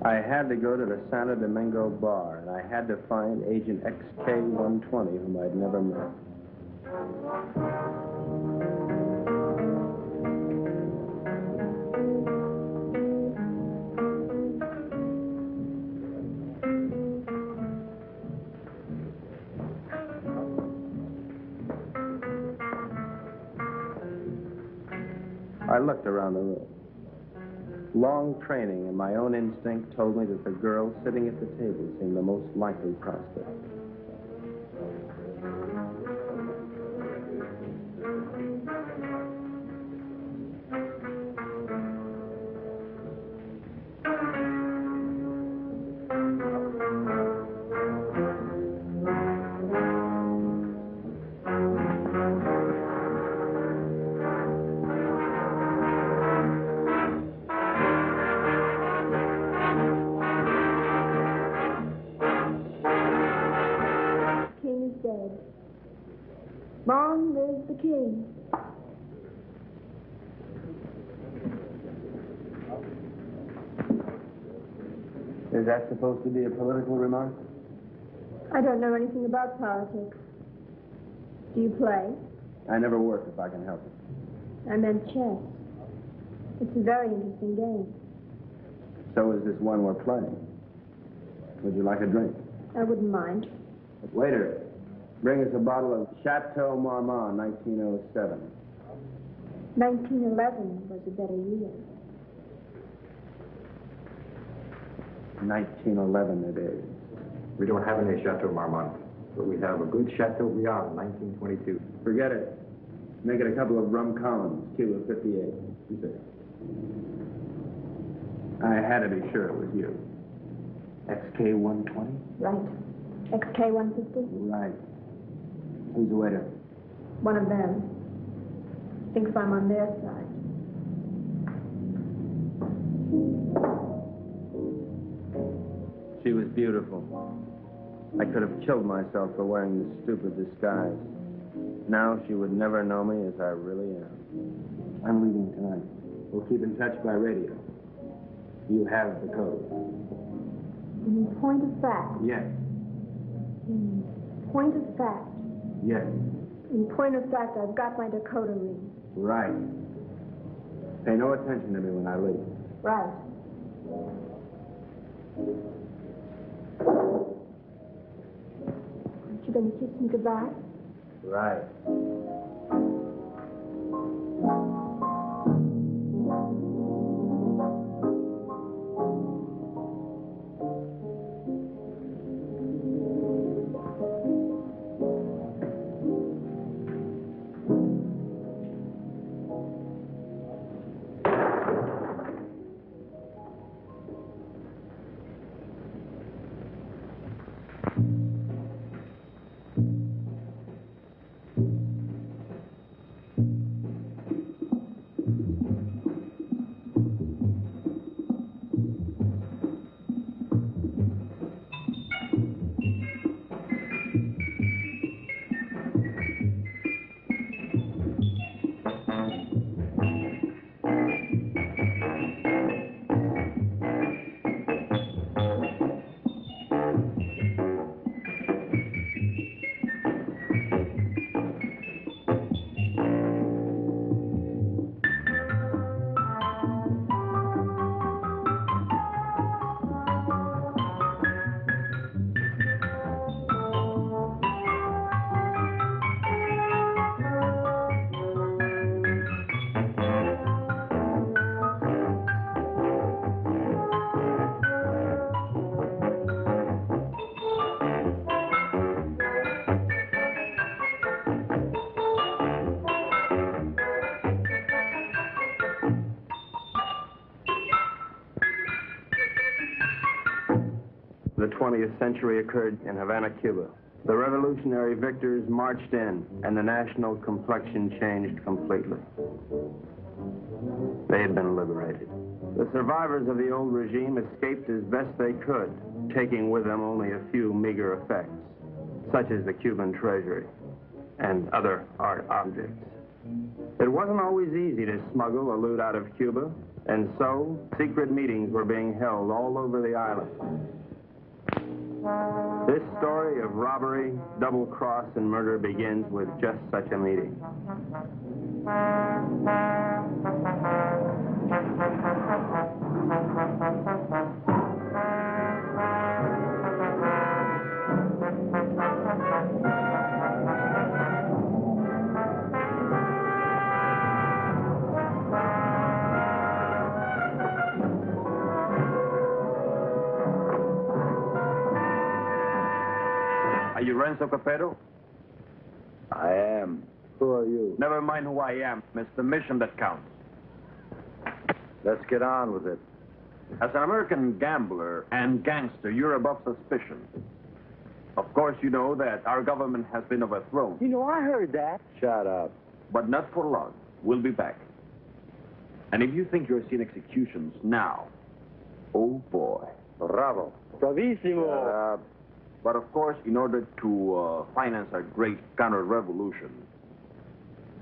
I had to go to the Santo Domingo bar, and I had to find Agent XK-120, whom I'd never met. I looked around the room. Long training and my own instinct told me that the girl sitting at the table seemed the most likely prospect. Long live the king. Is that supposed to be a political remark? I don't know anything about politics. Do you play? I never work if I can help it. I meant chess. It's a very interesting game. So is this one we're playing. Would you like a drink? I wouldn't mind. Waiter, bring us a bottle of Chateau Marmont, 1907. 1911 was a better year. 1911 it is. We don't have any Chateau Marmont, but we have a good Chateau Briand, 1922. Forget it. Make it a couple of rum columns, Cuba 58. You say. I had to be sure it was you. XK-120? Right. XK-150? Right. Who's the waiter? One of them. Thinks I'm on their side. She was beautiful. I could have killed myself for wearing this stupid disguise. Now she would never know me as I really am. I'm leaving tonight. We'll keep in touch by radio. You have the code. In point of fact? Yes. In point of fact? Yes. In point of fact, I've got my decoder ring. Right. Pay no attention to me when I leave. Right. Aren't you going to kiss me goodbye? Right. The 20th century occurred in Havana, Cuba. The revolutionary victors marched in, and the national complexion changed completely. They had been liberated. The survivors of the old regime escaped as best they could, taking with them only a few meager effects, such as the Cuban treasury and other art objects. It wasn't always easy to smuggle a loot out of Cuba, And so, secret meetings were being held all over the island. This story of robbery, double-cross, and murder begins with just such a meeting. Are you Renzo Capetto? I am. Who are you? Never mind who I am. It's the mission that counts. Let's get on with it. As an American gambler and gangster, you're above suspicion. Of course, you know that our government has been overthrown. You know, I heard that. Shut up. But not for long. We'll be back. And if you think you're seeing executions now, oh boy. Bravo. Bravissimo. Shut up. But of course, in order to finance our great counter-revolution,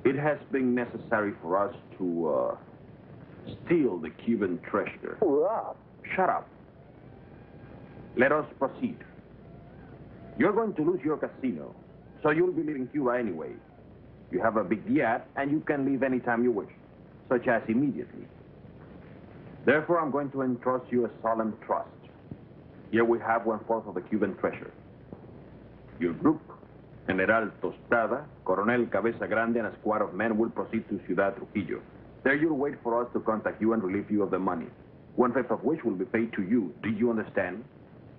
it has been necessary for us to steal the Cuban treasure. Hurrah. Shut up. Let us proceed. You're going to lose your casino, so you'll be leaving Cuba anyway. You have a big yacht, and you can leave anytime you wish, such as immediately. Therefore, I'm going to entrust you a solemn trust. Here we have 1/4 of the Cuban treasure. Your group, General Tostada, Coronel Cabeza Grande, and a squad of men will proceed to Ciudad Trujillo. There you'll wait for us to contact you and relieve you of the money, 1/5 of which will be paid to you. Do you understand?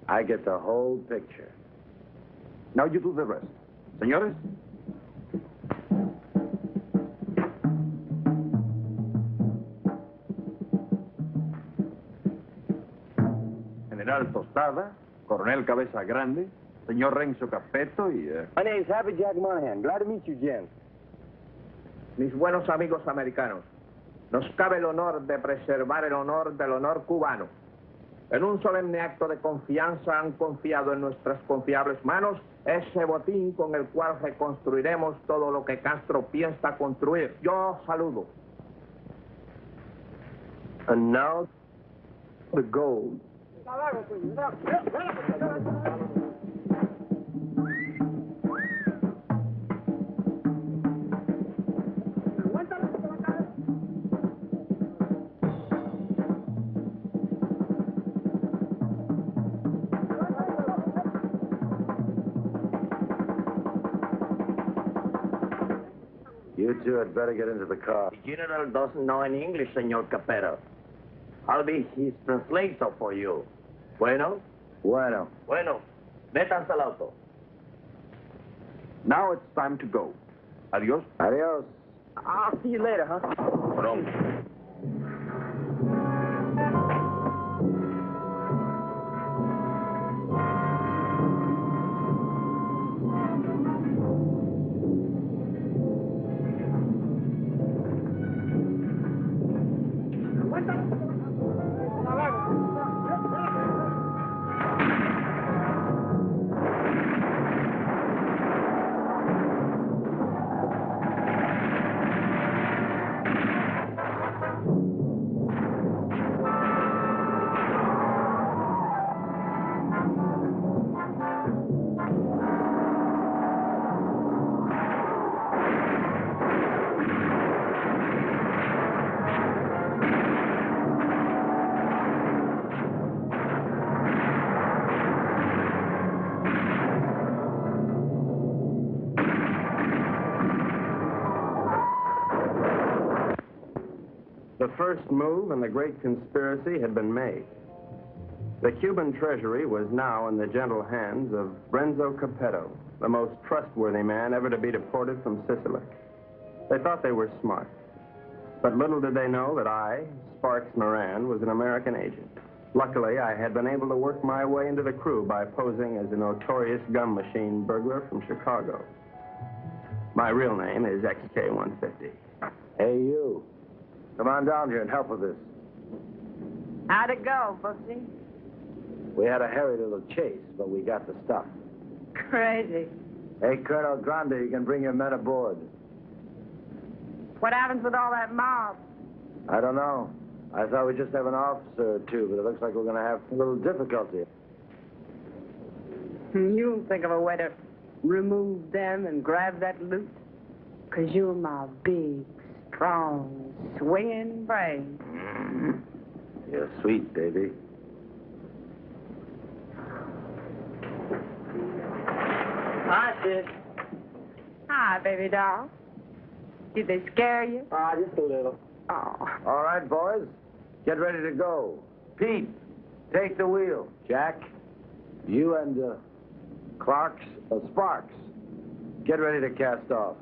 I get the whole picture. Now you do the rest. Señores? General Tostada, Coronel Cabeza Grande, Señor Renzo Capetto y... My name's Happy Jack Monahan. Glad to meet you, Jen. Mis buenos amigos americanos, nos cabe el honor de preservar el honor del honor cubano. En un solemne acto de confianza han confiado en nuestras confiables manos ese botín con el cual reconstruiremos todo lo que Castro piensa construir. Yo saludo. And now, the gold. You two had better get into the car. The general doesn't know any English, Señor Capetto. I'll be his translator for you. Bueno? Bueno. Bueno. Métanse al auto. Now it's time to go. Adios. Adios. I'll see you later, huh? Pronto. The first move in the great conspiracy had been made. The Cuban treasury was now in the gentle hands of Renzo Capetto, the most trustworthy man ever to be deported from Sicily. They thought they were smart. But little did they know that I, Sparks Moran, was an American agent. Luckily, I had been able to work my way into the crew by posing as a notorious gum machine burglar from Chicago. My real name is XK150. Hey, you. Come on down here and help with this. How'd it go, Bugsy? We had a hairy little chase, but we got the stuff. Crazy. Hey, Colonel Grande, you can bring your men aboard. What happens with all that mob? I don't know. I thought we'd just have an officer or two, but it looks like we're going to have a little difficulty. You'll think of a way to remove them and grab that loot. 'Cause you're my big, strong, swinging brain. You're sweet, baby. Hi, sis. Hi, baby doll. Did they scare you? Just a little. Oh. All right, boys. Get ready to go. Pete, take the wheel. Jack, you and Sparks, get ready to cast off.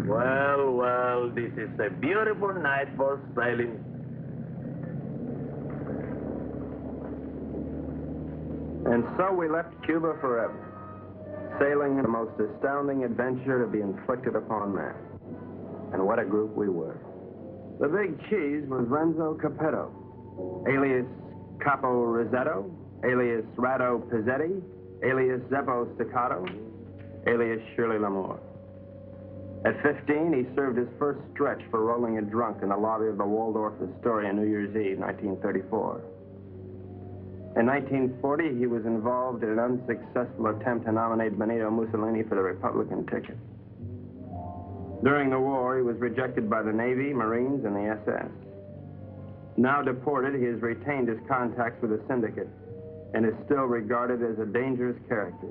Well, well, this is a beautiful night for sailing. And so we left Cuba forever, sailing the most astounding adventure to be inflicted upon man. And what a group we were. The big cheese was Renzo Capetto, alias Capo Rosetto, alias Rado Pizzetti, alias Zeppo Staccato, alias Shirley Lamour. At 15, he served his first stretch for rolling a drunk in the lobby of the Waldorf Astoria on New Year's Eve, 1934. In 1940, he was involved in an unsuccessful attempt to nominate Benito Mussolini for the Republican ticket. During the war, he was rejected by the Navy, Marines, and the SS. Now deported, he has retained his contacts with the syndicate and is still regarded as a dangerous character.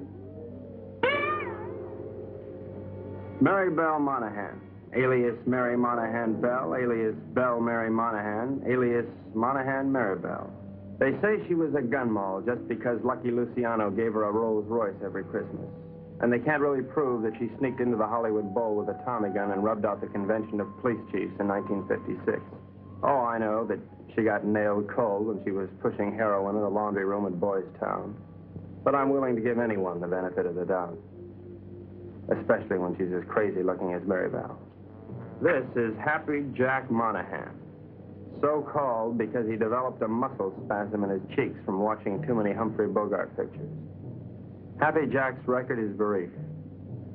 Mary Belle Monahan, alias Mary Monahan Bell, alias Belle Mary Monahan, alias Monahan Mary Bell. They say she was a gun moll just because Lucky Luciano gave her a Rolls Royce every Christmas. And they can't really prove that she sneaked into the Hollywood Bowl with a Tommy gun and rubbed out the convention of police chiefs in 1956. Oh, I know that she got nailed cold when she was pushing heroin in a laundry room in Boys Town. But I'm willing to give anyone the benefit of the doubt, especially when she's as crazy looking as Mary Bell. This is Happy Jack Monahan, so called because he developed a muscle spasm in his cheeks from watching too many Humphrey Bogart pictures. Happy Jack's record is brief,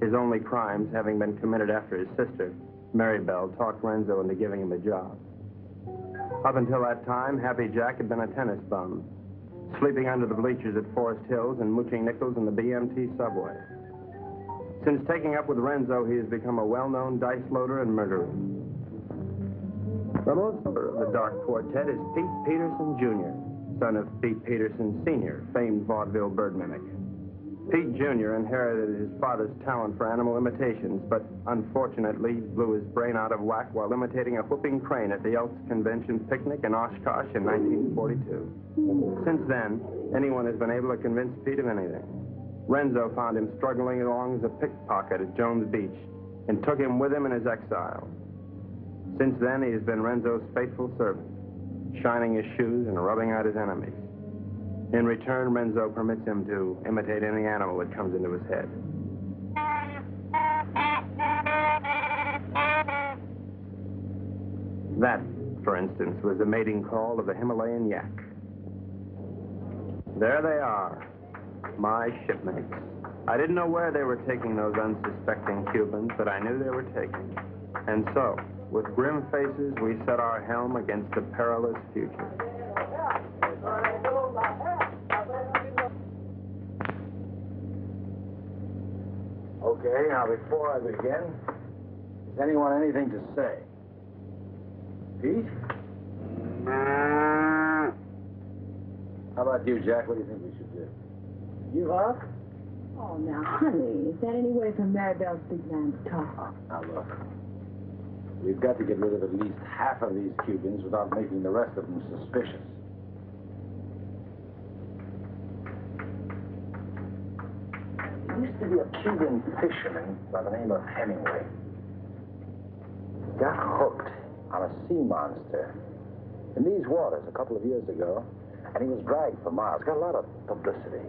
his only crimes having been committed after his sister, Mary Bell, talked Renzo into giving him a job. Up until that time, Happy Jack had been a tennis bum, sleeping under the bleachers at Forest Hills and mooching nickels in the BMT subway. Since taking up with Renzo, he has become a well-known dice loader and murderer. The most of the Dark Quartet is Pete Peterson, Jr., son of Pete Peterson, Sr., famed vaudeville bird mimic. Pete Jr. inherited his father's talent for animal imitations, but unfortunately blew his brain out of whack while imitating a whooping crane at the Elks Convention picnic in Oshkosh in 1942. Since then, anyone has been able to convince Pete of anything. Renzo found him struggling along as a pickpocket at Jones Beach and took him with him in his exile. Since then, he has been Renzo's faithful servant, shining his shoes and rubbing out his enemies. In return, Renzo permits him to imitate any animal that comes into his head. That, for instance, was the mating call of the Himalayan yak. There they are, my shipmates. I didn't know where they were taking those unsuspecting Cubans, but I knew they were taking. And so, with grim faces, we set our helm against the perilous future. Okay, now before I begin, has anyone anything to say? Pete? How about you, Jack? What do you think we should do? You up? Oh, now, honey, is that any way for Maribel's big man to talk? Now, look. We've got to get rid of at least half of these Cubans without making the rest of them suspicious. There used to be a Cuban fisherman by the name of Hemingway. He got hooked on a sea monster in these waters a couple of years ago, and he was dragged for miles. Got a lot of publicity.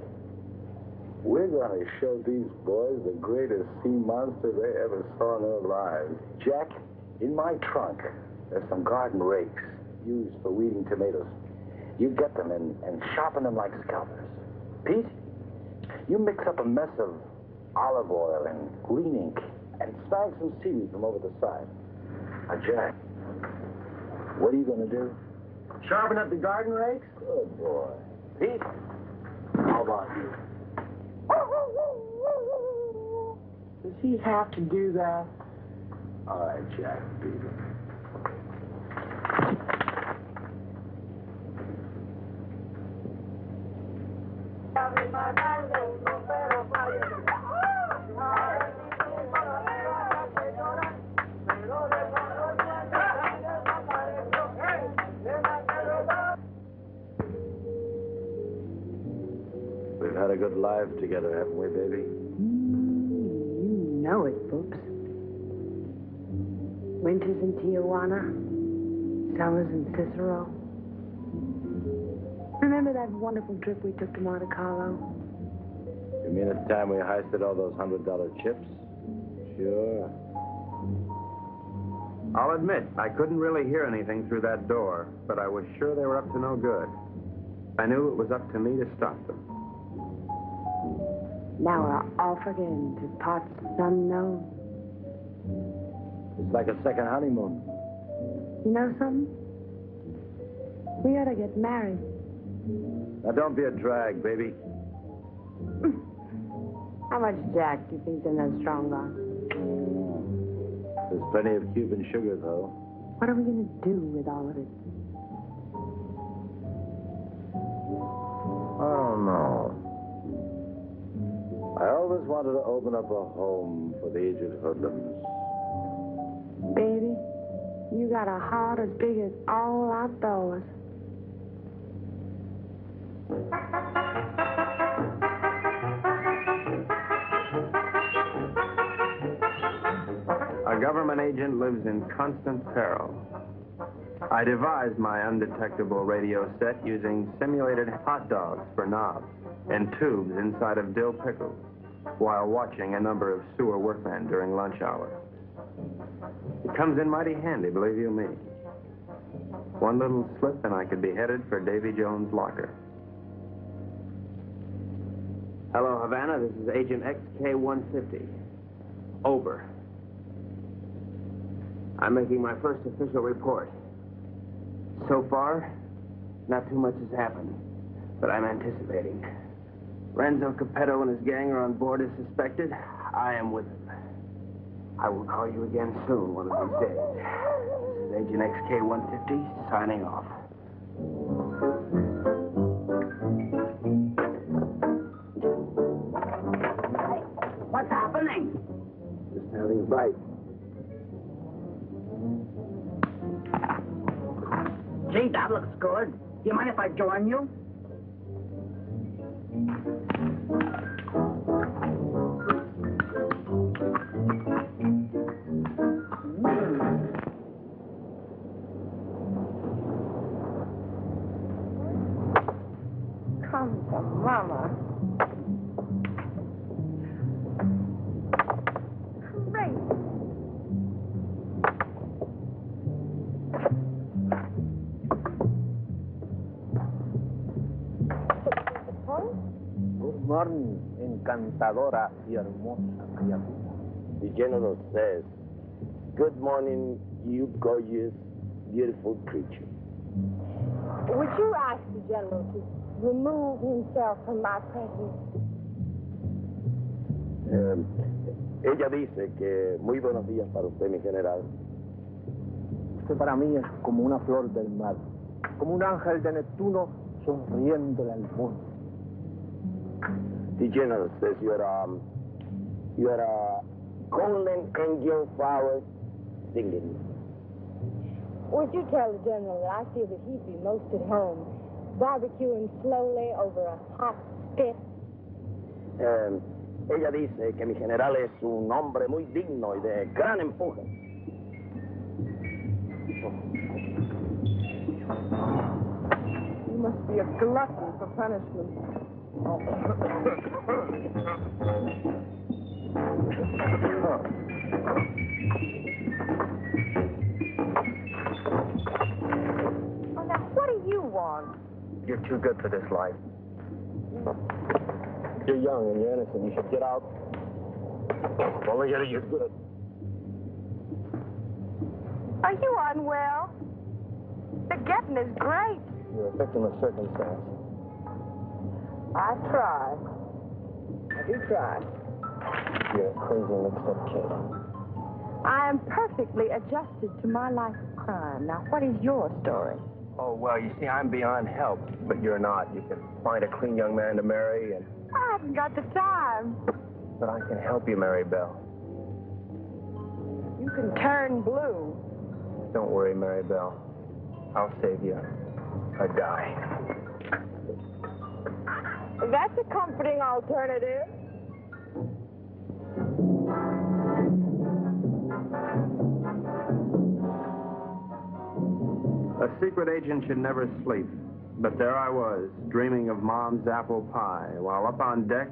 We're going to show these boys the greatest sea monster they ever saw in their lives. Jack, in my trunk, there's some garden rakes used for weeding tomatoes. You get them and sharpen them like scalpers. Pete, you mix up a mess of olive oil and green ink, and snag some seaweed from over the side. Now, Jack, what are you going to do? Sharpen up the garden rakes? Good boy. Pete, how about you? Does he have to do that? All right, Jack, beat it. We've had a good life together, haven't we, baby? You know it, Boops. Winters in Tijuana, summers in Cicero. Remember that wonderful trip we took to Monte Carlo? You mean at the time we heisted all those $100 chips? Sure. I'll admit, I couldn't really hear anything through that door, but I was sure they were up to no good. I knew it was up to me to stop them. Now we're off again to parts unknown. It's like a second honeymoon. You know something? We ought to get married. Now, don't be a drag, baby. How much Jack do you think's in that strong box? There's plenty of Cuban sugar, though. What are we going to do with all of it? I don't know. I always wanted to open up a home for the aged hoodlums. Baby, you got a heart as big as all outdoors. A government agent lives in constant peril. I devised my undetectable radio set using simulated hot dogs for knobs and tubes inside of dill pickles while watching a number of sewer workmen during lunch hour. It comes in mighty handy, believe you me. One little slip and I could be headed for Davy Jones' locker. Hello, Havana. This is Agent XK-150. Over. I'm making my first official report. So far, not too much has happened, but I'm anticipating. Renzo Capetto and his gang are on board as suspected. I am with them. I will call you again soon, one of these days. This is Agent XK-150 signing off. What's happening? Just having a bite. Gee, that looks good. Do you mind if I join you? Come to Mama. Great. Good morning, encantadora y hermosa criatura. The general says, good morning, you gorgeous, beautiful creature. Would you ask the general to remove himself from my presence? Ella dice que muy buenos días para usted, mi general. Usted para mí es como una flor del mar, como un ángel de Neptuno sonriéndole al mundo. The general says you're a golden angel flower singing. Would you tell the general that I feel that he'd be most at home, barbecuing slowly over a hot spit? Ella dice que mi general es un hombre muy digno y de gran empuje. You must be a glutton for punishment. Oh, now, what do you want? You're too good for this life. You're young and you're innocent. You should get out Only getting you good. Are you unwell? The getting is great. You're a victim of circumstance. I try. I do try. You're a crazy mixed-up kid. I am perfectly adjusted to my life of crime. Now, what is your story? Oh, well, you see, I'm beyond help, but you're not. You can find a clean young man to marry, and... I haven't got the time. But I can help you, Mary Bell. You can turn blue. Don't worry, Mary Bell. I'll save you a die. That's a comforting alternative. A secret agent should never sleep. But there I was, dreaming of Mom's apple pie, while up on deck,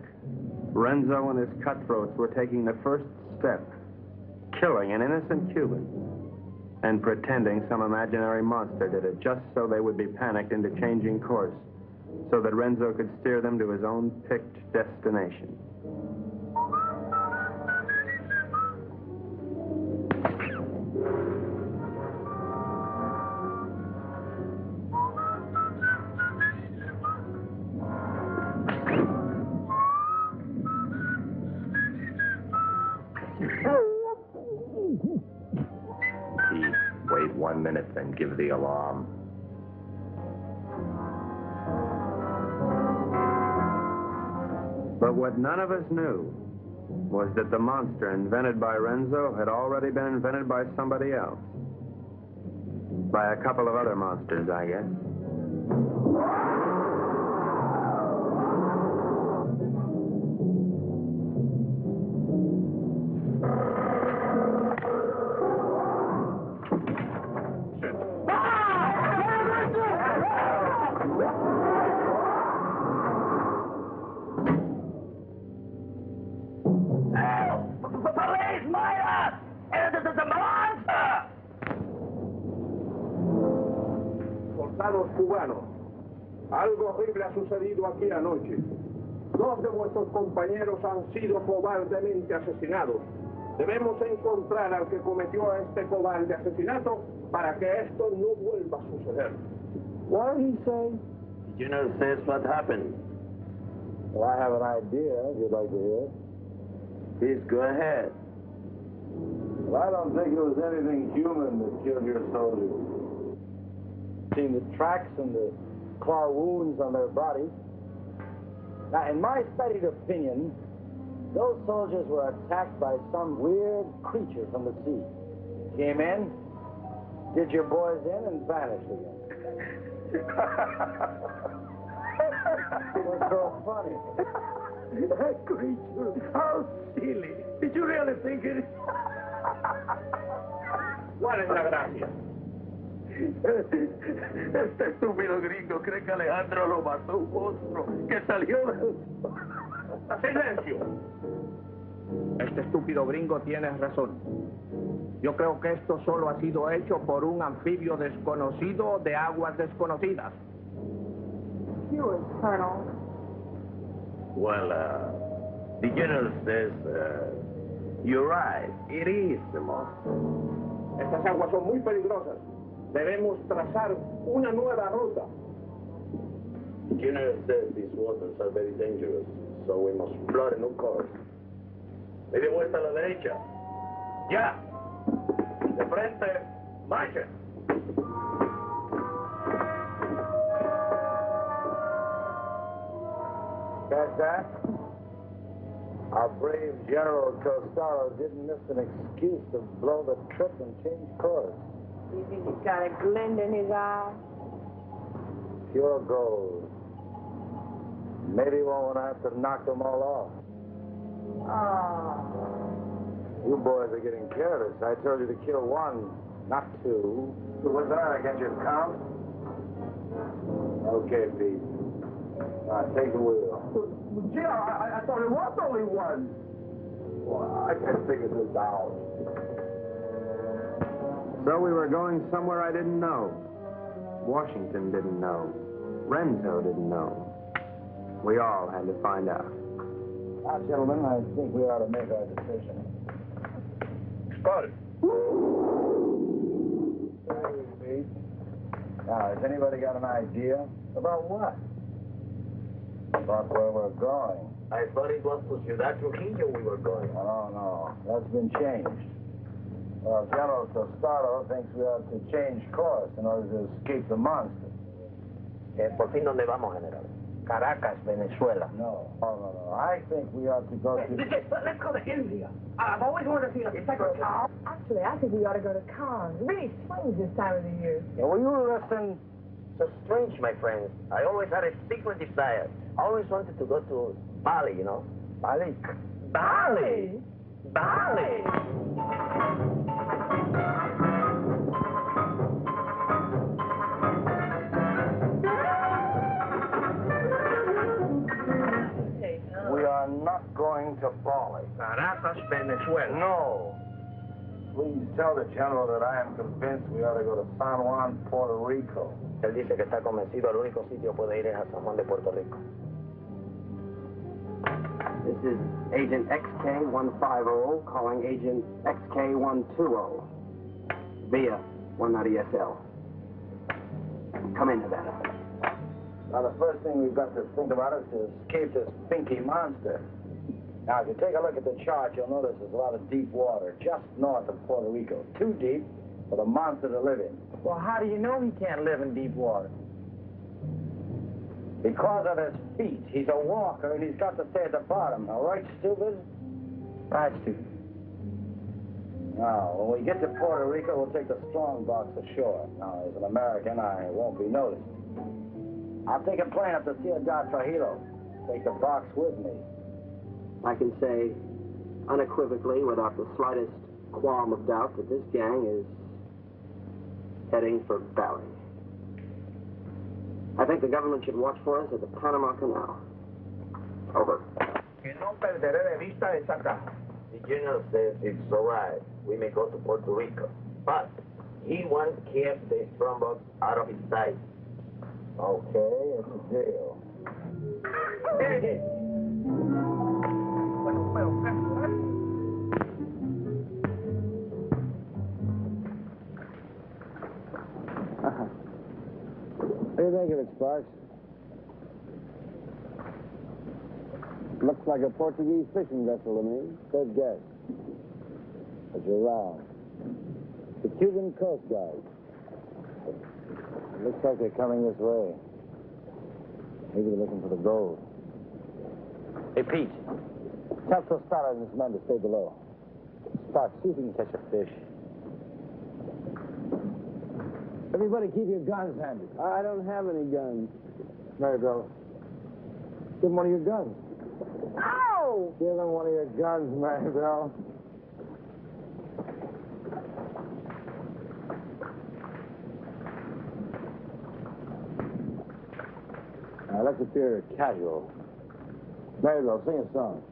Renzo and his cutthroats were taking the first step, killing an innocent Cuban, and pretending some imaginary monster did it just so they would be panicked into changing course, so that Renzo could steer them to his own picked destination. Wait 1 minute, then give the alarm. But what none of us knew was that the monster invented by Renzo had already been invented by somebody else. By a couple of other monsters, I guess. Soldados cubanos, algo horrible ha sucedido aquí anoche. 2 de vuestros compañeros han sido cobardemente asesinados. Debemos encontrar al que cometió este cobarde asesinato para que esto no vuelva a suceder. What did he say? The general says what happened. Well, I have an idea, if you'd like to hear. Please go ahead. Well, I don't think it was anything human that killed your soldiers. Seen the tracks and the claw wounds on their bodies. Now, in my studied opinion, those soldiers were attacked by some weird creature from the sea. Came in, did your boys in, and vanished again. What's so funny? That creature, how silly. Did you really think it? ¿Cuál es la gracia? Este estúpido gringo cree que Alejandro lo mató un monstruo que salió de... ¡Silencio! Este estúpido gringo tiene razón. Yo creo que esto solo ha sido hecho por un anfibio desconocido de aguas desconocidas. Yours, Colonel. Well, the general says, you're right. It is the monster. Estas aguas son muy peligrosas. Debemos trazar una nueva ruta. The general says these waters are very dangerous, so we must plot a new course. Media vuelta a la derecha. ¡Ya! De frente, marcha. Catch that? Our brave General Costello didn't miss an excuse to blow the trip and change course. You think he's got a glint in his eye? Pure gold. Maybe we won't have to knock them all off. Oh. You boys are getting careless. I told you to kill 1, not 2. So what's that? I can't just count? Okay, Pete. Take the wheel. Gee, I thought it was only 1. Well, I can't figure this out. So we were going somewhere I didn't know. Washington didn't know. Renzo didn't know. We all had to find out. Now, gentlemen, I think we ought to make our decision. Start. Thank you, Pete. Now, has anybody got an idea? About what? About where we're going? I thought it was to Ciudad Trujillo we were going. Oh, no. That's been changed. Well, General Tostado thinks we ought to change course in order to escape the monster. ¿Por fin dónde vamos, General? Caracas, Venezuela. No. No. I think we ought to go to... Let's go to India. I've always wanted to see a tiger town. Actually, I think we ought to go to Cannes. It really swings this time of the year. Yeah, will you listen? So strange, my friends. I always had a secret desire. I always wanted to go to Bali, you know? Bali? Bali! Bali! We are not going to Bali. Caracas, Venezuela. No. Please tell the General that I am convinced we ought to go to San Juan, Puerto Rico. Él dice que está convencido, el único sitio puede ir es a San Juan de Puerto Rico. This is Agent XK150 calling Agent XK120 via 190SL. Come in, Havana. Now, the first thing we've got to think about is to escape this pinky monster. Now, if you take a look at the chart, you'll notice there's a lot of deep water just north of Puerto Rico. Too deep for the monster to live in. Well, how do you know he can't live in deep water? Because of his feet. He's a walker, and he's got to stay at the bottom. All right, stupid? Right, stupid. Now, when we get to Puerto Rico, we'll take the strong box ashore. Now, as an American, I won't be noticed. I'll take a plane up to Ciudad Trujillo. Take the box with me. I can say unequivocally, without the slightest qualm of doubt, that this gang is heading for Bali. I think the government should watch for us at the Panama Canal. Over. Que no perderé de vista esa casa. The general says it's all right. We may go to Puerto Rico. But he wants to keep the strongbox out of his sight. Okay, it's a deal. What do you think of it, Sparks? Looks like a Portuguese fishing vessel to me. Good guess. But you're wrong. The Cuban Coast Guard. It looks like they're coming this way. Maybe they're looking for the gold. Hey, Pete. Tell Tostado and his men to stay below. Sparks, see if you can catch a fish. Everybody keep your guns handy. I don't have any guns. Maribel, give him one of your guns. Ow! Give him one of your guns, Maribel. Now, let's appear casual. Maribel, sing a song.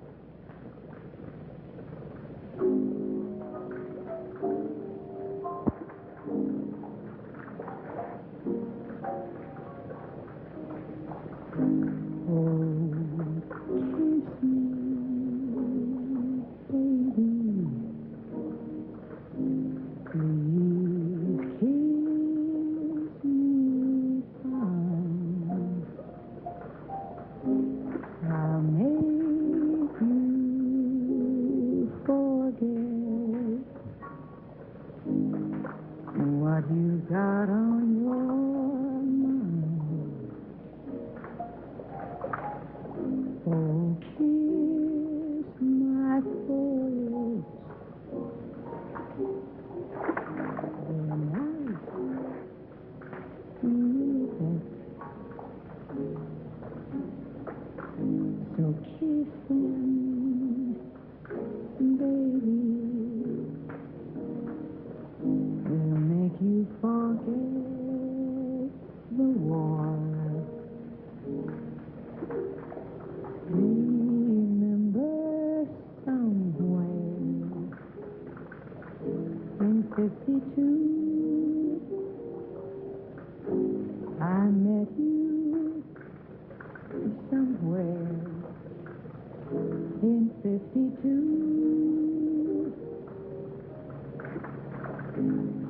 In 52.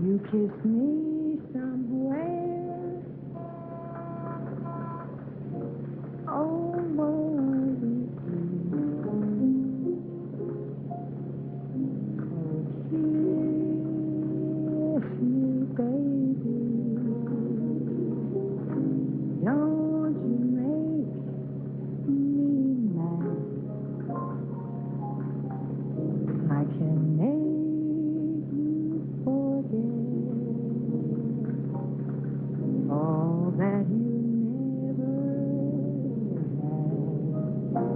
You kissed me somewhere over the kiss me, baby. Don't you make me mad. I can make you forget all that you never had. Oh,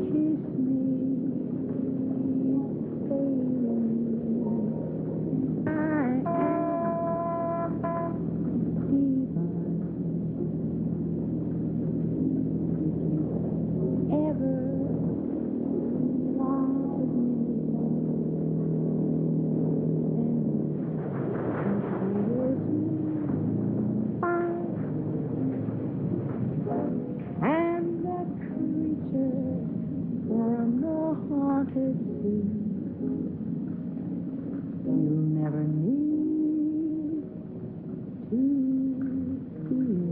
kiss me, baby. I am divine. Ever wanted me, and the creature from the haunted sea. You'll never need to fear.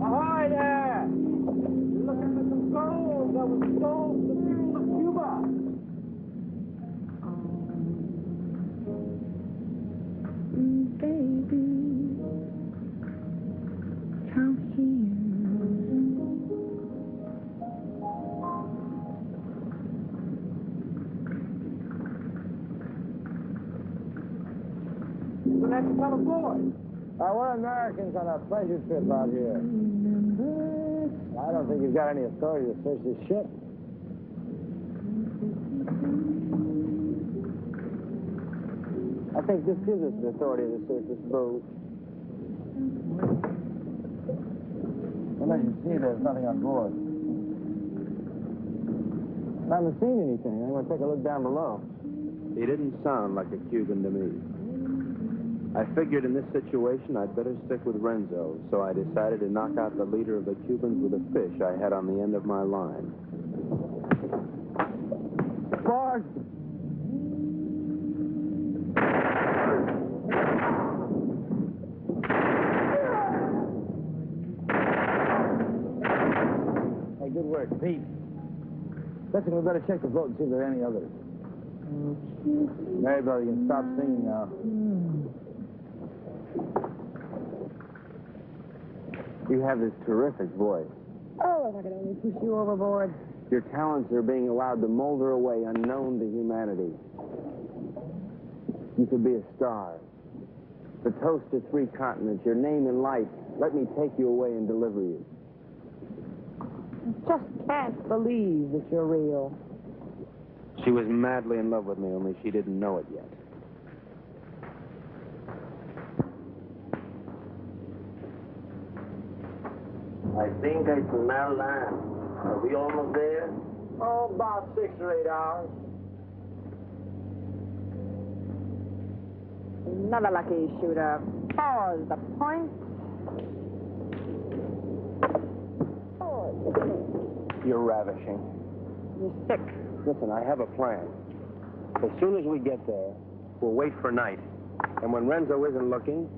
Ahoy there! You're looking for some gold that was sold to the people of Cuba. Baby, come here. Well, that's kind of boy. We're Americans on a pleasure trip out here. I don't think you've got any authority to search this ship. I think this gives us the authority to search this boat. Unless you see there's nothing on board. I haven't seen anything. I'm going to take a look down below. He didn't sound like a Cuban to me. I figured in this situation I'd better stick with Renzo, so I decided to knock out the leader of the Cubans with a fish I had on the end of my line. Board! Hey, good work, Pete. Listen, we better check the boat and see if there are any others. Mary, brother, you can stop singing now. You have this terrific voice. Oh, if I could only push you overboard. Your talents are being allowed to molder away unknown to humanity. You could be a star. The toast of 3 continents, your name in lights. Let me take you away and deliver you. I just can't believe that you're real. She was madly in love with me, only she didn't know it yet. I think I smell land. Are we almost there? Oh, about 6 or 8 hours. Another lucky shooter. Pause the point. You're ravishing. You're sick. Listen, I have a plan. As soon as we get there, we'll wait for night. And when Renzo isn't looking,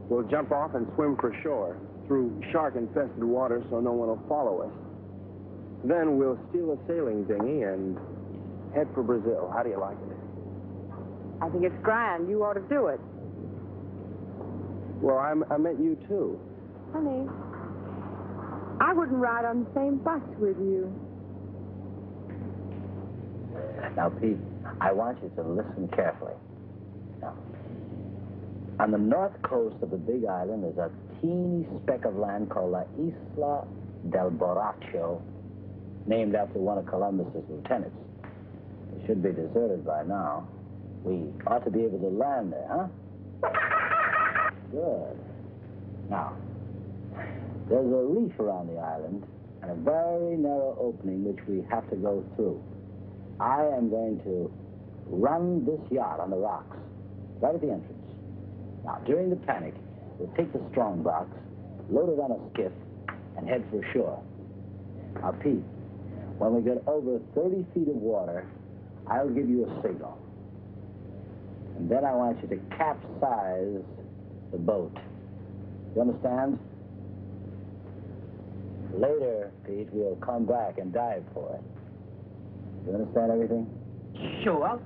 we'll jump off and swim for shore through shark-infested water so no one will follow us. Then we'll steal a sailing dinghy and head for Brazil. How do you like it? I think it's grand. You ought to do it. Well, I meant you, too. Honey, I wouldn't ride on the same bus with you. Now, Pete, I want you to listen carefully. Now, on the north coast of the Big Island is a teeny speck of land called La Isla del Borracho, named after one of Columbus's lieutenants. It should be deserted by now. We ought to be able to land there, huh? Good. Now, there's a reef around the island and a very narrow opening which we have to go through. I am going to run this yacht on the rocks, right at the entrance. Now, during the panic, we'll take the strong box, load it on a skiff, and head for shore. Now, Pete, when we get over 30 feet of water, I'll give you a signal. And then I want you to capsize the boat. You understand? Later, Pete, we'll come back and dive for it. You understand everything? Sure.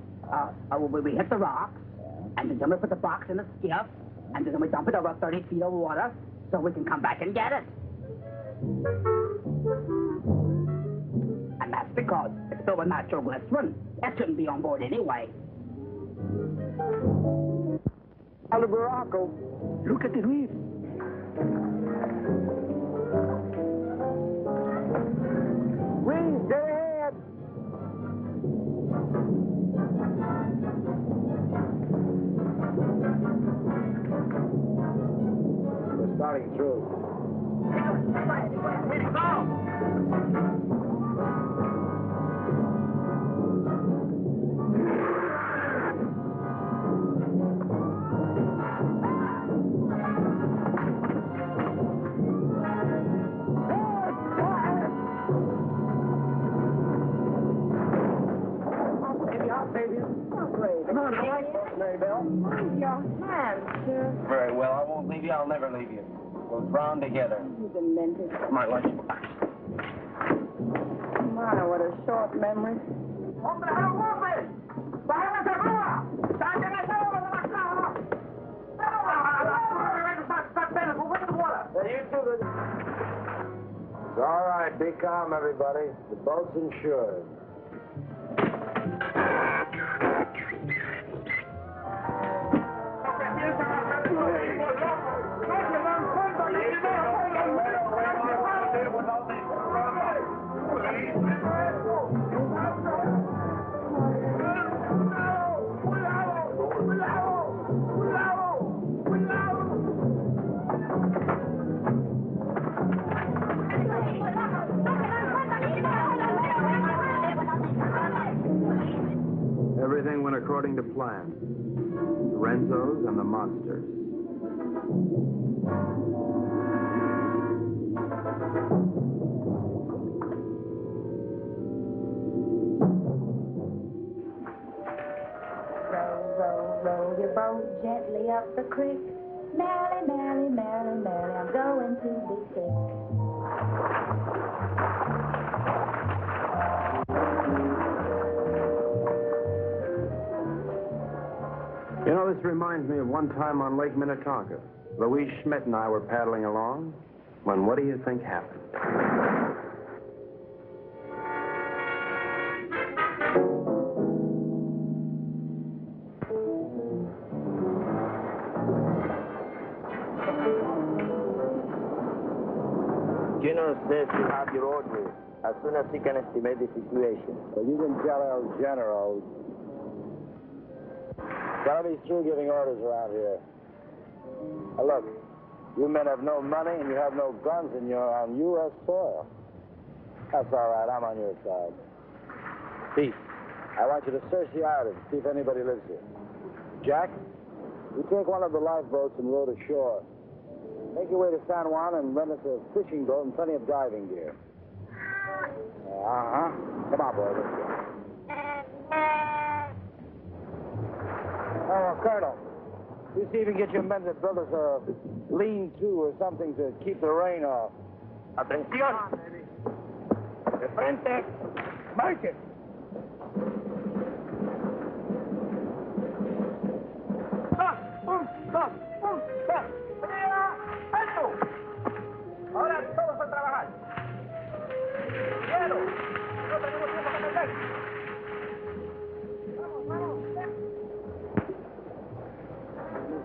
We hit the rocks, and then we put the box in the skiff, and then we dump it over 30 feet of water so we can come back and get it. And that's because it's filled with natural glycerin. That shouldn't be on board anyway. Hello, Baracco. Look at the reef. Reef, dead ahead. We're starting through. Very well, I won't leave you, I'll never leave you. We'll drown together. You demented. My lunch. My, what a short memory. It's all right. Be calm, everybody. The boat's insured. Everything went according to plan. Renzo's and the monsters. Row your boat gently up the creek. Merrily, merrily, merrily, merrily, I'm going to be sick. You know, this reminds me of one time on Lake Minnetonka. Louise Schmidt and I were paddling along when what do you think happened? General says you have your orders as soon as he can estimate the situation. Well, you can tell El General. Gotta be through giving orders around here. Now look, you men have no money and you have no guns and you're on U.S. soil. That's all right, I'm on your side. Pete, I want you to search the island, see if anybody lives here. Jack, you take one of the lifeboats and row to shore. Make your way to San Juan and rent us a fishing boat and plenty of diving gear. Uh-huh. Come on, boy, let's go. Oh, Colonel, you see if you can get your men to build us a lean-to or something to keep the rain off. Atención. De frente. Marchen. ¡Alto! Ahora todos a trabajar. ¡Quiero! No tenemos tiempo para perder. Vamos, vamos.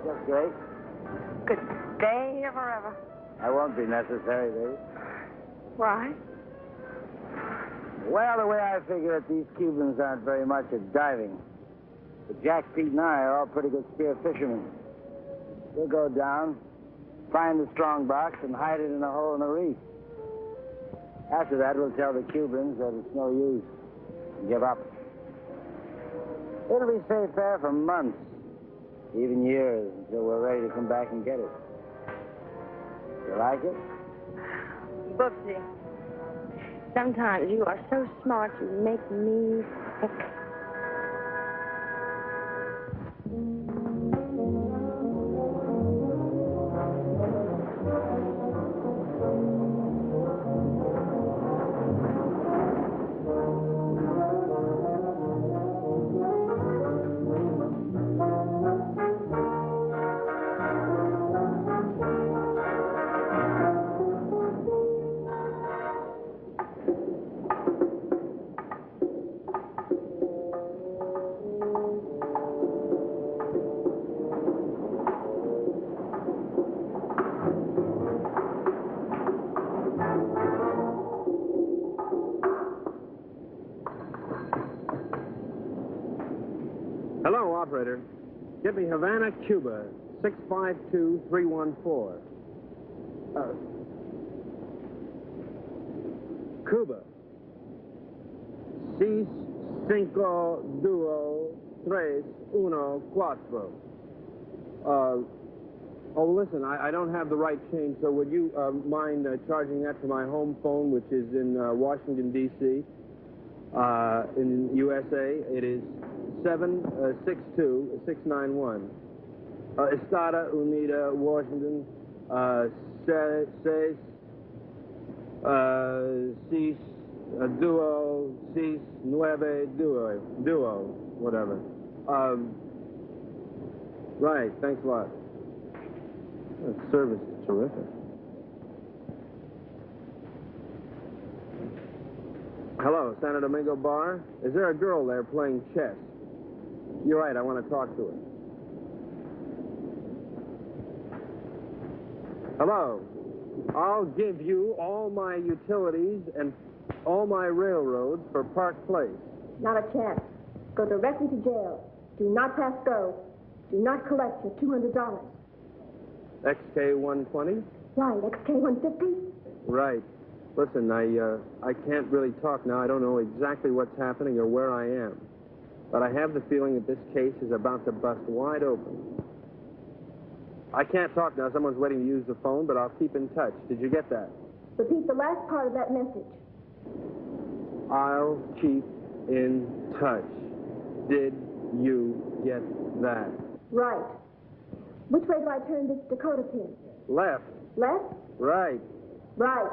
That's great. Could stay here forever. That won't be necessary, baby. Why? Well, the way I figure it, these Cubans aren't very much at diving. But Jack, Pete, and I are all pretty good spear fishermen. We'll go down, find the strong box, and hide it in a hole in the reef. After that, we'll tell the Cubans that it's no use. Give up. It'll be safe there for months, even years, until we're ready to come back and get it. You like it? Boopsy. Sometimes you are so smart you make me sick. Hello, operator. Get me Havana, Cuba, 652314. Cuba. 6, 5, 2, 3, 1, 4. Oh, listen, I don't have the right change, so would you mind charging that to my home phone, which is in Washington, D.C., in USA? It is 762-691. Estada Unida, Washington, 6, 6, 9, duo, whatever. Right, thanks a lot. That service is terrific. Hello, Santo Domingo Bar. Is there a girl there playing chess? You're right, I want to talk to her. Hello. I'll give you all my utilities and all my railroads for Park Place. Not a chance. Go directly to jail. Do not pass go. Do not collect your $200. XK120? Right, XK150? Right. Listen, I can't really talk now. I don't know exactly what's happening or where I am. But I have the feeling that this case is about to bust wide open. I can't talk now. Someone's waiting to use the phone, but I'll keep in touch. Did you get that? Repeat the last part of that message. I'll keep in touch. Did you get that? Right. Which way do I turn this Dakota pin? Left. Left? Right. Right.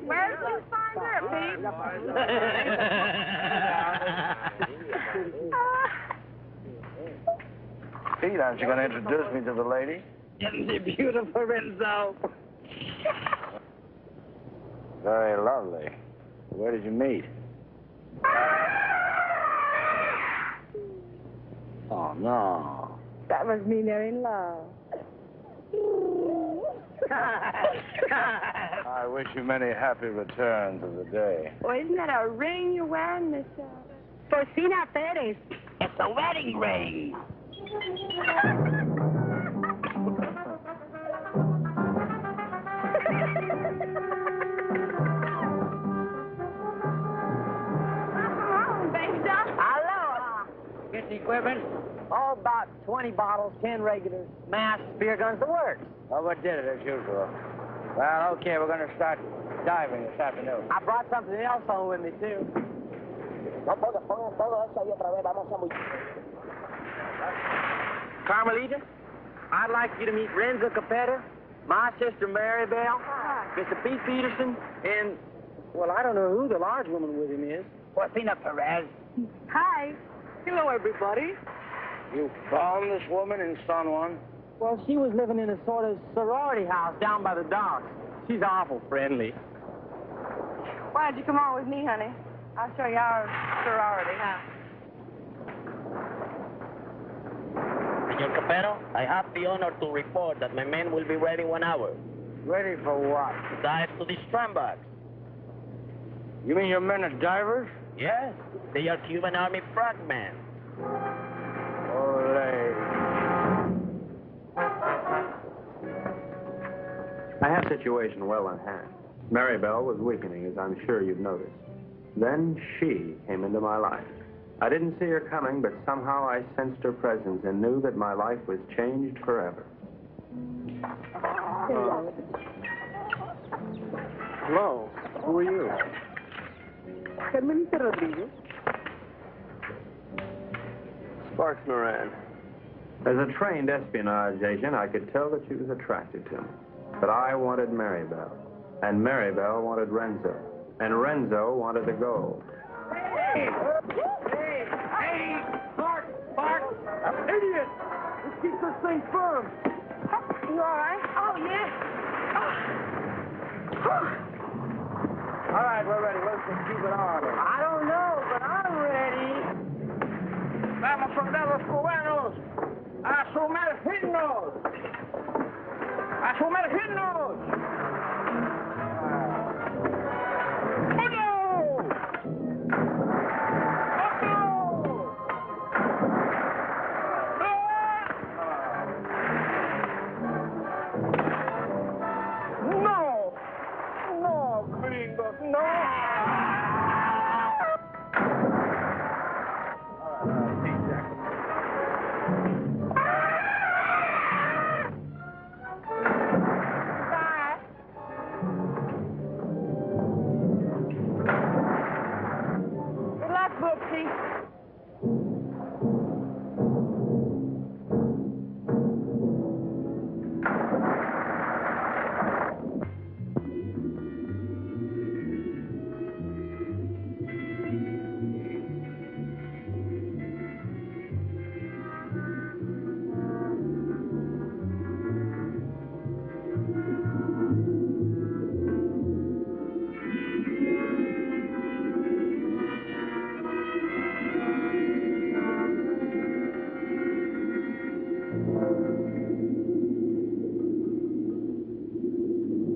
Where's you find her, Pete? Pete, aren't you going to introduce me to the lady? Isn't she beautiful, Renzo? Very lovely. Where did you meet? Oh, no. That must mean they're in love. I wish you many happy returns of the day. Well, isn't that a ring you're wearing, Miss Porcina Perez? It's a wedding ring. Aloha. Get the equipment. All about 20 bottles, 10 regulars, masks, beer guns, the works. Oh, we did it as usual. Well, okay, we're going to start diving this afternoon. I brought something else home with me, too. Carmelita, I'd like you to meet Renzo Capetto, my sister Mary Bell, Mr. Pete Peterson, and, well, I don't know who the large woman with him is. Porcina Perez. Hi. Hello, everybody. You found this woman in San Juan? Well, she was living in a sort of sorority house down by the docks. She's awful friendly. Why don't you come on with me, honey? I'll show you our sorority house. Senor Capetto, I have the honor to report that my men will be ready in 1 hour. Ready for what? To dive to the strandbox. You mean your men are divers? Yes, they are Cuban Army frogmen. Ole. I had the situation well in hand. Maribel was weakening, as I'm sure you've noticed. Then she came into my life. I didn't see her coming, but somehow I sensed her presence and knew that my life was changed forever. Hello. Who are you? Carmelita Rodriguez. Sparks Moran. As a trained espionage agent, I could tell that she was attracted to me. But I wanted Maribel, and Maribel wanted Renzo, and Renzo wanted the gold. Hey! Park! Idiot! Let's keep this thing firm. You all right? Oh, yeah. All right, we're ready. Let's just keep it on. I don't know, but I'm ready. Vamos, soldados cubanos, a sumergirnos. ¡A sumergirnos!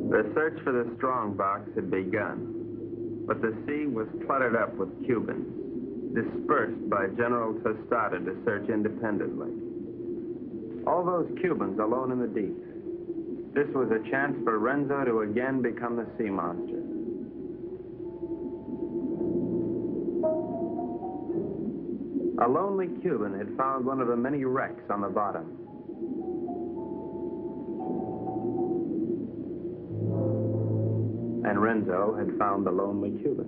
The search for the strongbox had begun, but the sea was cluttered up with Cubans, dispersed by General Tostada to search independently. All those Cubans alone in the deep. This was a chance for Renzo to again become the sea monster. A lonely Cuban had found one of the many wrecks on the bottom. And Renzo had found the lonely Cuban.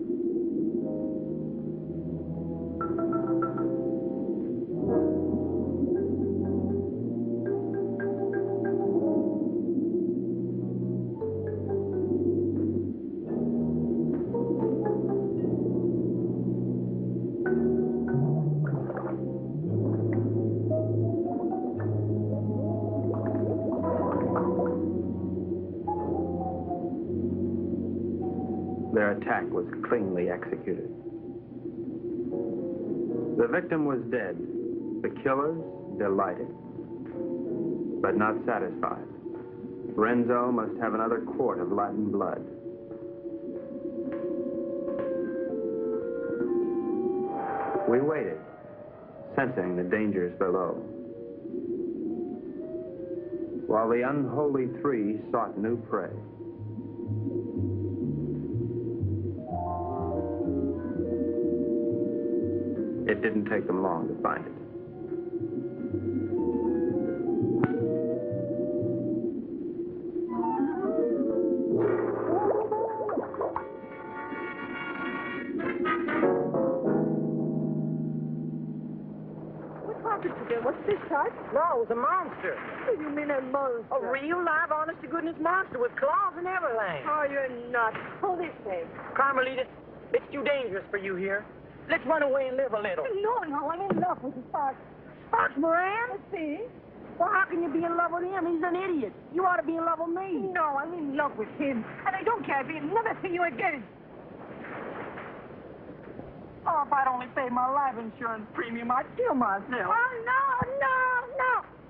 Their attack was cleanly executed. The victim was dead. The killers delighted, but not satisfied. Renzo must have another quart of Latin blood. We waited, sensing the dangers below, while the unholy three sought new prey. It didn't take them long to find it. What's this, Tut? No, it was a monster. What do you mean a monster? A real, live, honest-to-goodness monster with claws and everything. Oh, you're nuts. Pull this way. Carmelita, it's too dangerous for you here. Let's run away and live a little. No, I'm in love with the Sparks. Sparks Moran? Let's see. Well, how can you be in love with him? He's an idiot. You ought to be in love with me. No, I'm in love with him. And I don't care if he'll never see you again. Oh, if I'd only paid my life insurance premium, I'd kill myself. Oh, no.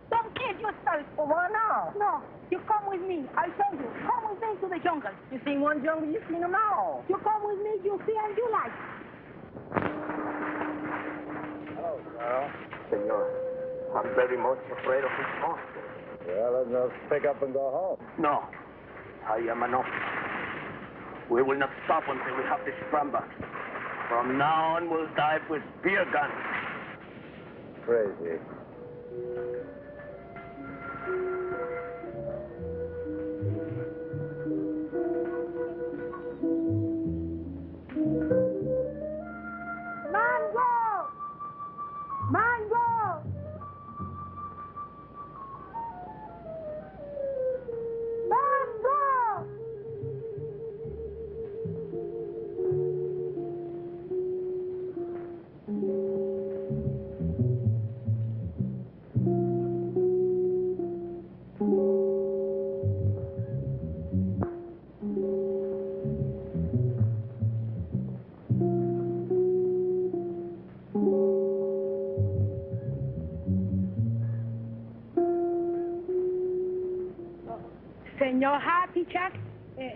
Don't kill yourself. Well, why not? No, you come with me. I tell you, come with me to the jungle. You seen one jungle, you seen them all. You come with me, you'll see and you like. Hello, Carl. Senor, I'm very much afraid of this monster. Well, then let's pick up and go home. No, I am an officer. We will not stop until we have this scramble. From now on, we'll dive with spear guns. Crazy. Senor Happy Chuck,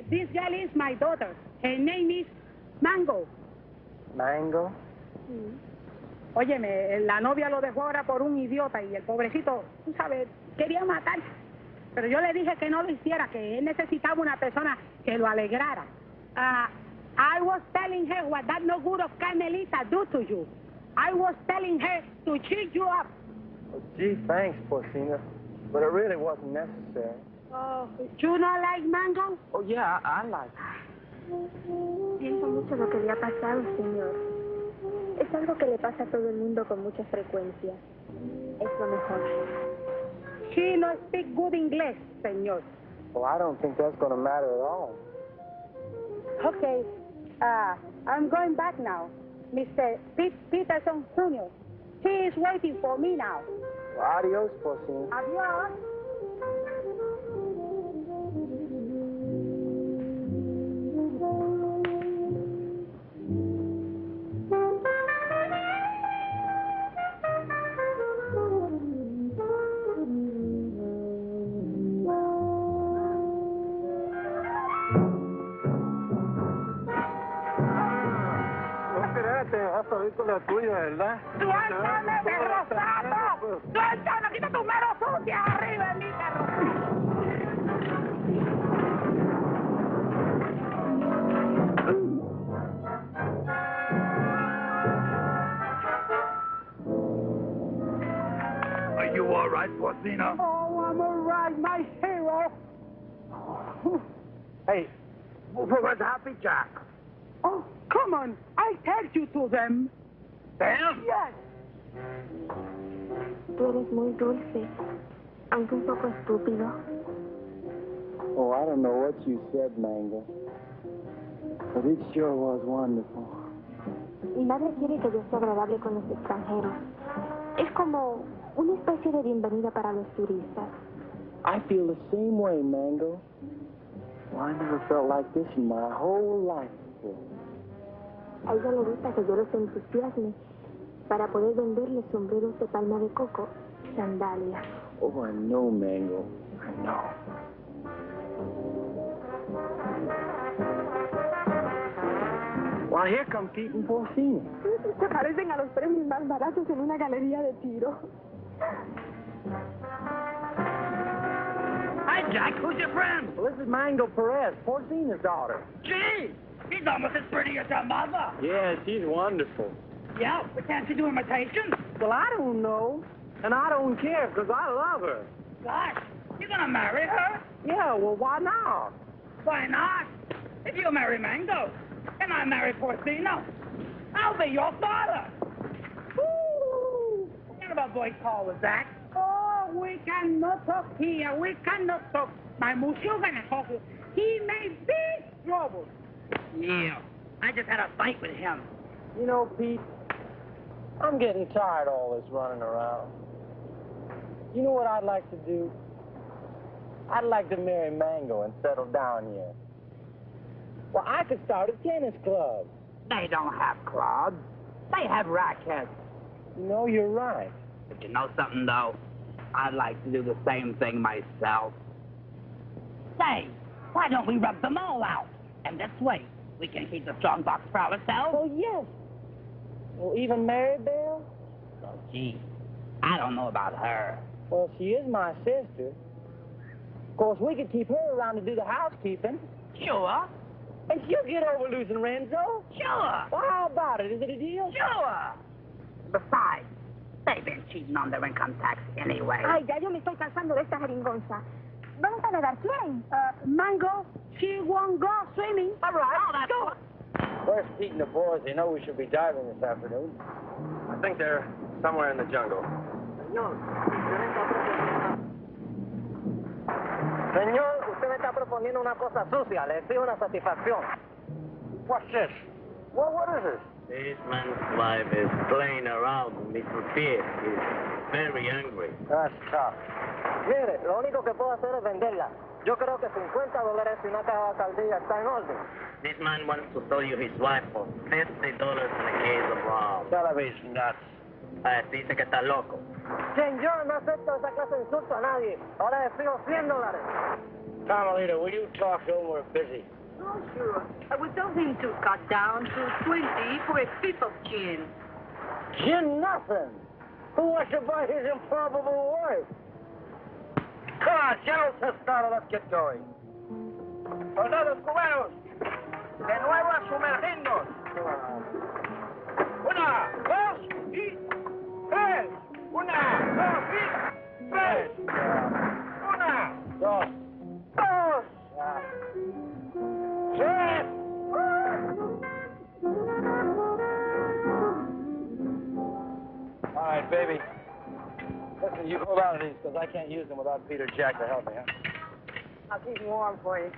this girl is my daughter. Her name is Mango. Mango? Óyeme, la novia lo dejó ahora por un idiota y el pobrecito, tú sabes, quería matar. Pero yo le dije que no lo hiciera, que él necesitaba una persona que lo alegrara. I was telling her what that no good of Carmelita do to you. I was telling her to cheer you up. Oh, gee, thanks, Porcina. But it really wasn't necessary. Oh, you not like Mango? Oh, yeah, I like it. Siento mucho lo que le ha pasado, señor. Es algo que le pasa a todo el mundo con mucha frecuencia. Es lo mejor. She no speak good English, señor. Well, I don't think that's going to matter at all. Okay, I'm going back now. Mr. Peterson Jr. He is waiting for me now. Well, adios, Porcina. Adios. La tuya, ¿verdad? ¡Suéltame, perro sapo! ¡Suéltame! ¡Quita tus manos sucias arriba de mí, perro! Are you all right, Porcina? Oh, I'm all right, my hero. Hey, where's Happy Jack? Oh, come on. I take you to them. Them? Yes. Tú eres muy dulce, aunque un poco estúpido. Oh, I don't know what you said, Mango. But it sure was wonderful. Mi madre quiere que yo sea agradable con los extranjeros. Es como una especie de bienvenida para los turistas. I feel the same way, Mango. Well, I never felt like this in my whole life before. A ella le gusta que yo los entusiasme para poder venderle sombreros de palma de coco y sandalias. Oh, I know, Mango. I know. Well, here come Pete and Porcini. Se parecen a los premios más baratos en una galería de tiro. Hi, Jack. Who's your friend? Well, this is Mango Perez, Porcini's daughter. Gee, she's almost as pretty as her mother. Yeah, she's wonderful. Yeah, but can't she do imitations? Well, I don't know. And I don't care, because I love her. Gosh, you gonna marry her? Yeah, well, why not? Why not? If you marry Mango, and I marry Porcino, I'll be your father. Woo! What kind of a voice call was that? Oh, we cannot talk here. We cannot talk. My muscle gonna talk. He may be trouble. Yeah, I just had a fight with him. You know, Pete, I'm getting tired of all this running around. You know what I'd like to do? I'd like to marry Mango and settle down here. Well, I could start a tennis club. They don't have clubs. They have rackets. You know, you're right. But you know something, though? I'd like to do the same thing myself. Say, why don't we rub them all out? And this way, we can keep the strong box for ourselves. Oh, yes. Well, even Mary Bell? Oh, gee, I don't know about her. Well, she is my sister. Of course, we could keep her around to do the housekeeping. Sure. And she'll get over losing Renzo. Sure. Well, how about it? Is it a deal? Sure. Besides, they've been cheating on their income tax anyway. Ay, ya yo me estoy cansando de esta jeringonza. ¿Vamos a nadar? ¿Quién? Mango, she won't go swimming. All right. Oh, that's Go. Where's Pete and the boys? They know we should be diving this afternoon. I think they're somewhere in the jungle. Señor, usted me está proponiendo una cosa sucia. Le exijo una satisfacción. What's this? Well, what is this? This man's life is playing around, Mr. Pierre. He's very angry. That's tough. Mire, lo único que puedo hacer es venderla. Yo creo que $50 y una caja de alcaldía está en orden. This man wants to sell you his wife for $50 and a case of rum. Television nuts. Dice que está loco. Señor, no acepto esa clase de insulto a nadie. Ahora le exijo $100. Carmelita, will you talk to him? We're busy. Oh, sure. I was hoping to cut down to 20 for a fifth of gin. Gin nothing. Who wants to buy his improbable wife? Come on, General Testado, let's get going. Soldados cubanos, de nuevo a sumergirnos. Una, dos y tres. Una, dos y tres. Una, dos, dos, tres. All right, baby. Listen, you hold on to these, because I can't use them without Peter Jack to help me, huh? I'll keep them warm for you.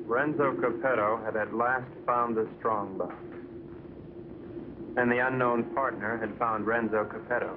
Renzo Capetto had at last found the strong box. And the unknown partner had found Renzo Capetto.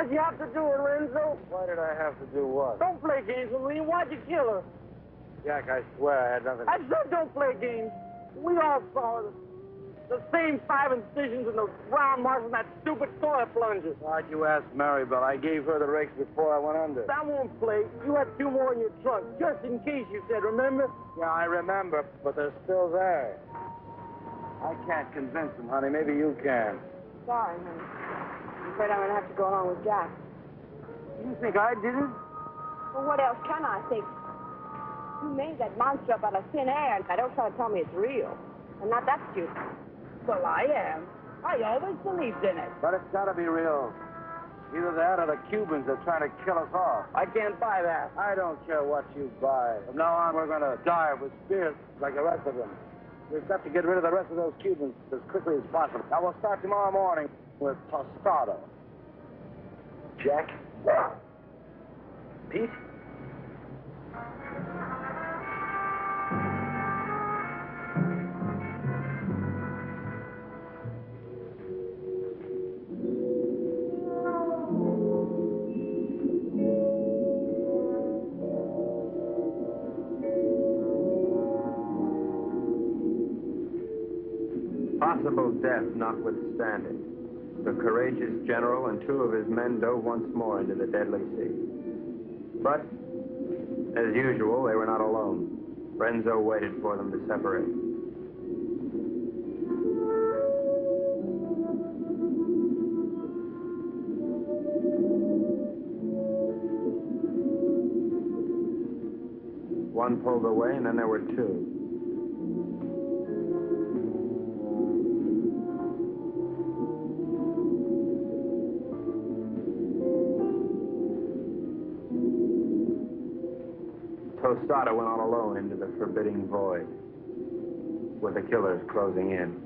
Why'd you have to do it, Renzo? Why did I have to do what? Don't play games with me. Why'd you kill her? Jack, I swear I had nothing. I said don't play games. We all saw it. The same 5 incisions and the round marks on that stupid toilet plunger. Why'd you ask Maribel? I gave her the rakes before I went under. That won't play. You had 2 more in your trunk, just in case you said, remember? Yeah, I remember, but they're still there. I can't convince them, honey. Maybe you can. Sorry, honey. I'm afraid I'm going to have to go along with Jack. You think I did it? Well, what else can I think? You made that monster up out of thin air, and I don't try to tell me it's real. I'm not that stupid. Well, I am. I always believed in it. But it's got to be real. Either that or the Cubans are trying to kill us off. I can't buy that. I don't care what you buy. From now on, we're going to die with spears like the rest of them. We've got to get rid of the rest of those Cubans as quickly as possible. Now, we'll start tomorrow morning with Tostado. Jack? Pete? Possible death notwithstanding, the courageous general and 2 of his men dove once more into the deadly sea. But, as usual, they were not alone. Renzo waited for them to separate. One pulled away, and then there were 2. Tostado went on alone into the forbidding void, with the killers closing in.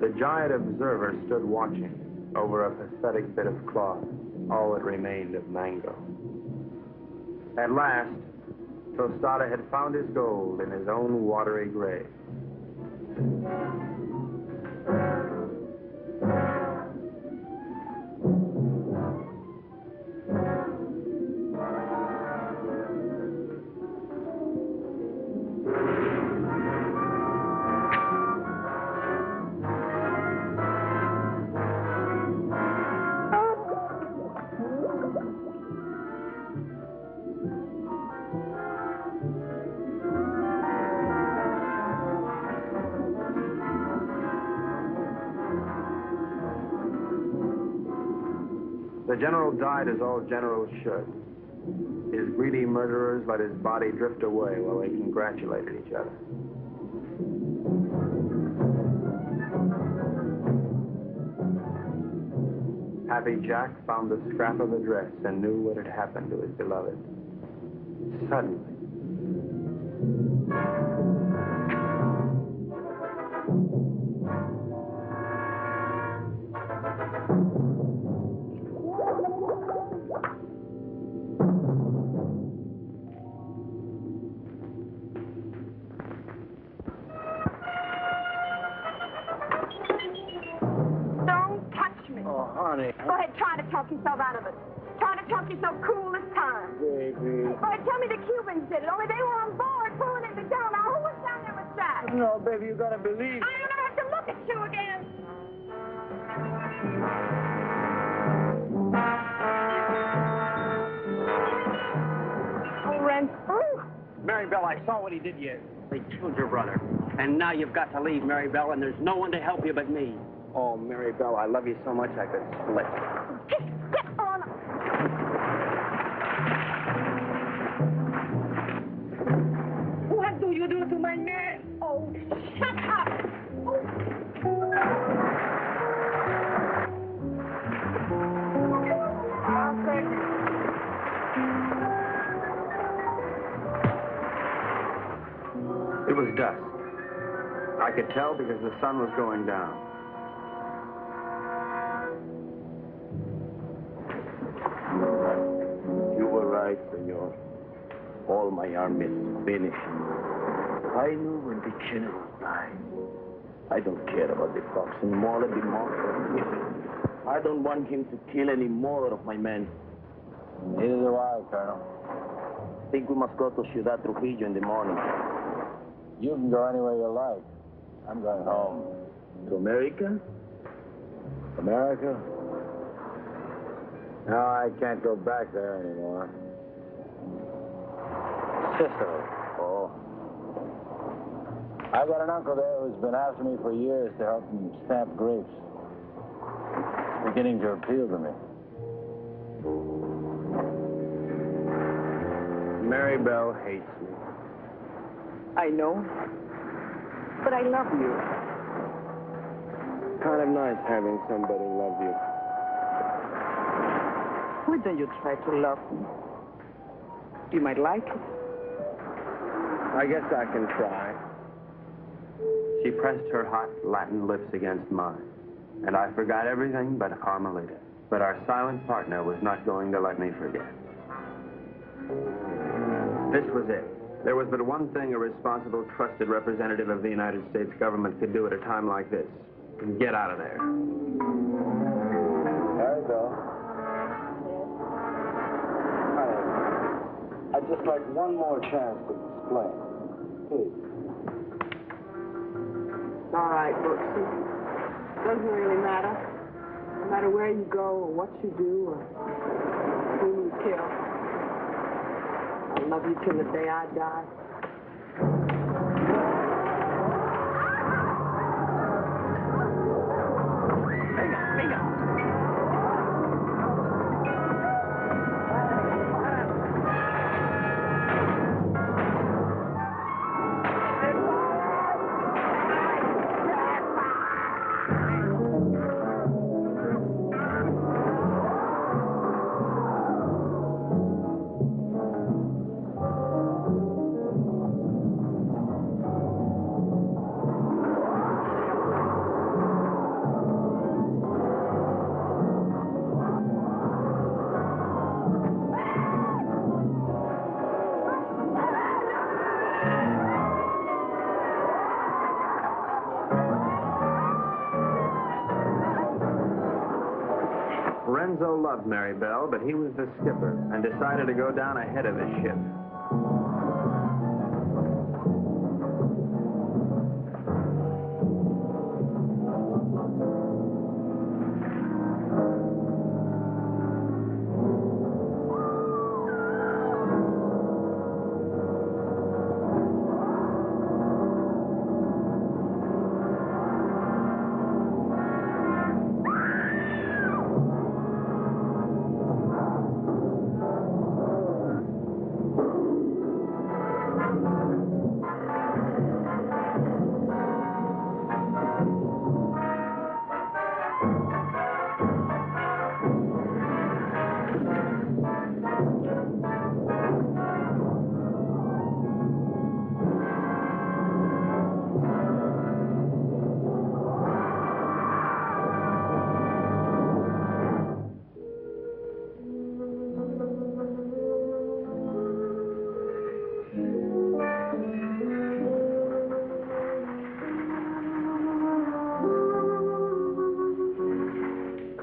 The giant observer stood watching over a pathetic bit of cloth, all that remained of Mango. At last, Tostado had found his gold in his own watery grave. The general died as all generals should. His greedy murderers let his body drift away while they congratulated each other. Happy Jack found the scrap of a dress and knew what had happened to his beloved. Suddenly, Go ahead, try to talk yourself out of it. Try to talk yourself cool this time. Baby. Go ahead, tell me the Cubans did it, only they were on board pulling it down. Now, who was down there with Jack? No, baby, you gotta believe. I don't have to look at you again. Oh, Renzo. Maribel, I saw what he did you. They killed your brother. And now you've got to leave, Maribel, and there's no one to help you but me. oh, Maribel, I love you so much I could split. Get on. What do you do to my man? Oh, shut up. It was dusk. I could tell because the sun was going down. You were right, senor. All my army is finished. I knew when the general died. I don't care about the fox anymore. Let the monster. I don't want him to kill any more of my men. Neither do I, Colonel. I think we must go to Ciudad Trujillo in the morning. You can go anywhere you like. I'm going home. To America? America? No, I can't go back there anymore. Sicily. Oh. I got an uncle there who's been after me for years to help him stamp grapes. Beginning to appeal to me. Mary Bell hates me. I know. But I love you. Kind of nice having somebody love you. Why don't you try to love me? You might like it. I guess I can try. She pressed her hot Latin lips against mine, and I forgot everything but Carmelita. But our silent partner was not going to let me forget. This was it. There was but one thing a responsible, trusted representative of the United States government could do at a time like this. Get out of there. There you go. I'd just like one more chance to explain. Please. All right, Brooksy. Doesn't really matter. No matter where you go or what you do or who you kill. I love you till the day I die. Renzo loved Mary Bell, but he was the skipper and decided to go down ahead of his ship.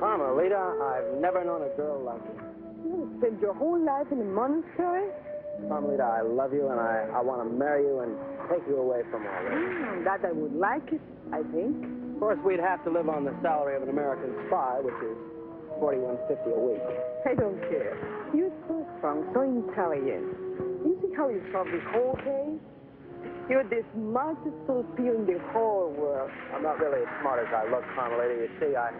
Carmelita, I've never known a girl like you. You spent your whole life in a monastery? Carmelita, I love you, and I want to marry you and take you away from all this. That I would like it, I think. Of course, we'd have to live on the salary of an American spy, which is $41.50 a week. I don't care. You're so strong, so intelligent. You see how you solve this whole case? You're the smartest Filipino in the whole world. I'm not really as smart as I look, Carmelita. You see, I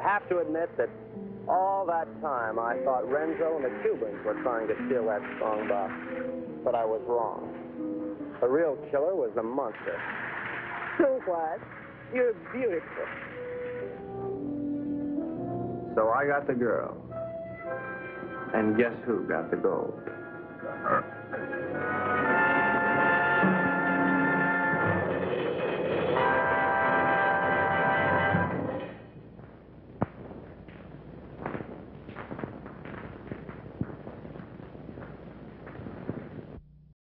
have to admit that all that time I thought Renzo and the Cubans were trying to steal that strong box. But I was wrong. The real killer was the monster. So what? You're beautiful. So I got the girl. And guess who got the gold?